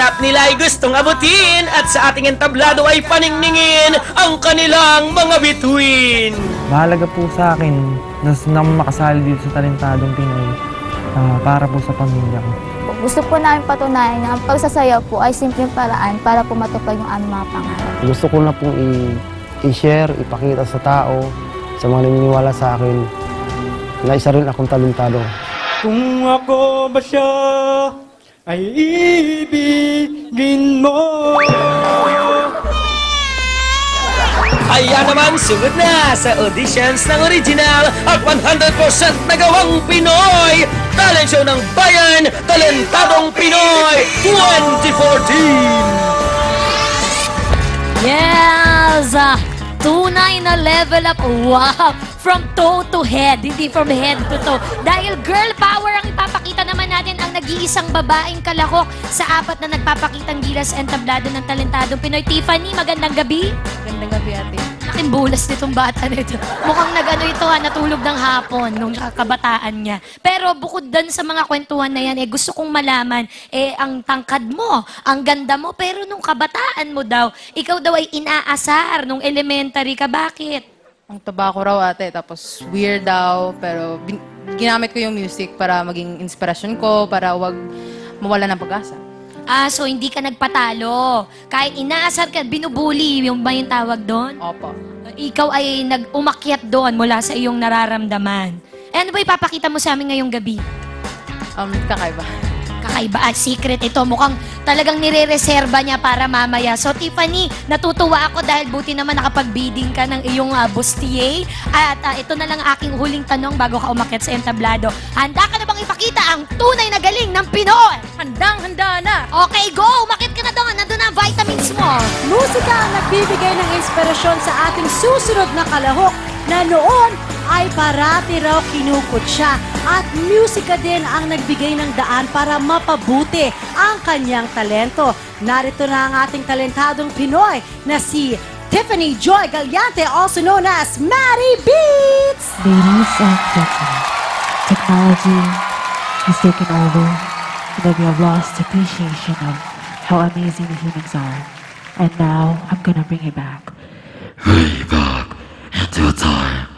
pangarap nila ay gustong abutin at sa ating entablado ay paningningin ang kanilang mga bituin. Mahalaga po sa akin na makasali dito sa Talentadong Pinoy para po sa pamilya ko. Gusto po namin patunayan na ang pagsasayaw po ay simpleng paraan para po matupad yung aming mga pangarap. Gusto ko na pong i-share, ipakita sa tao, sa mga naniniwala sa akin, na isa rin akong talentado. Kung ako ba siya ay ibigin mo. Ayan naman, sunod na sa auditions ng original at 100% nagawang Pinoy talent show ng Bayan, Talentadong Pinoy 2014! Yes! Tunay na level up. Wow! From toe to head, hindi from head to toe. Dahil girl power ang ipapakita naman natin ang nag-iisang babaeng kalahok sa apat na nagpapakitang gilas and tablado ng Talentadong Pinoy. Tiffany, magandang gabi. Magandang gabi, ate. Laking bulas nitong bata nito. Mukhang nag-ano ito natulog ng hapon nung kabataan niya. Pero bukod doon sa mga kwentuhan na yan, gusto kong malaman, ang tangkad mo, ang ganda mo, pero nung kabataan mo daw, ikaw daw ay inaasar nung elementary ka. Bakit? Ang taba ko raw, ate. Tapos weird daw, pero ginamit ko yung music para maging inspirasyon ko, para wag mawala ng pag-asa. So hindi ka nagpatalo. Kahit inaasar ka, binubuli, yung ba yung tawag doon? Opo. Ikaw ay umakyat doon mula sa iyong nararamdaman. Ano ba ipapakita mo sa amin ngayong gabi? Kakaiba. Kakaiba. Secret ito. Mukhang talagang nire-reserva niya para mamaya. So, Tiffany, natutuwa ako dahil buti naman nakapag-bidding ka ng iyong bustier. At ito na lang aking huling tanong bago ka umakyat sa entablado. Handa ka na bang ipakita ang tunay na galing ng Pinoy? Handang-handa na! Okay, go! Umakyat ka na doon. Nandun na ang vitamins mo. Musika ang nagbibigay ng inspirasyon sa ating susunod na kalahok na noon ay parati raw kinukot siya. At musika din ang nagbigay ng daan para mapabuti ang kanyang talento. Narito na ang ating talentadong Pinoy na si Tiffany Joy Galiante, also known as Maddie Beats! Ladies and gentlemen, technology has taken over, and that we have lost appreciation of how amazing the humans are. And now, I'm gonna bring it back. Way back into time.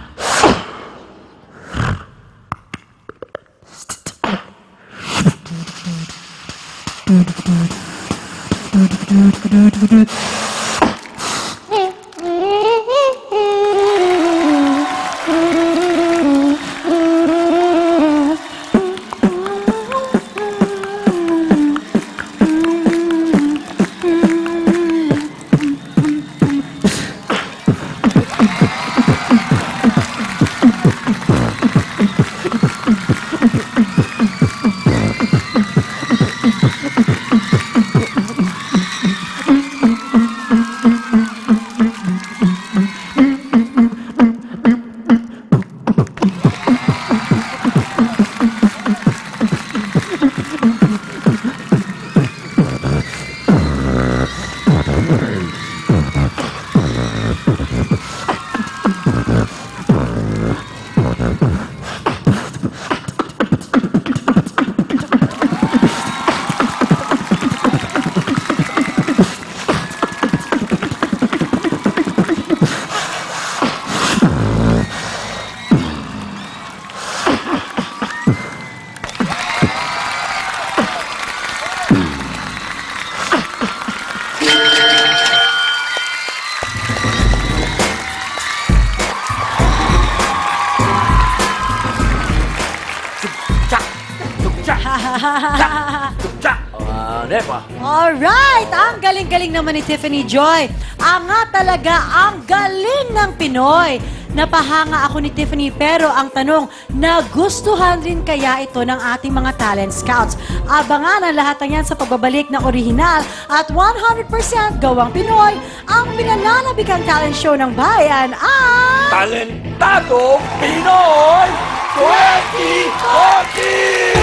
Alright! Ang galing-galing naman ni Tiffany Joy. Anga talaga ang galing ng Pinoy. Napahanga ako ni Tiffany pero ang tanong, nagustuhan rin kaya ito ng ating mga talent scouts? Abangan ang lahat ng yan sa pagbabalik ng orihinal at 100% gawang Pinoy ang pinananabikang talent show ng bayan ang Talentado Pinoy 2014!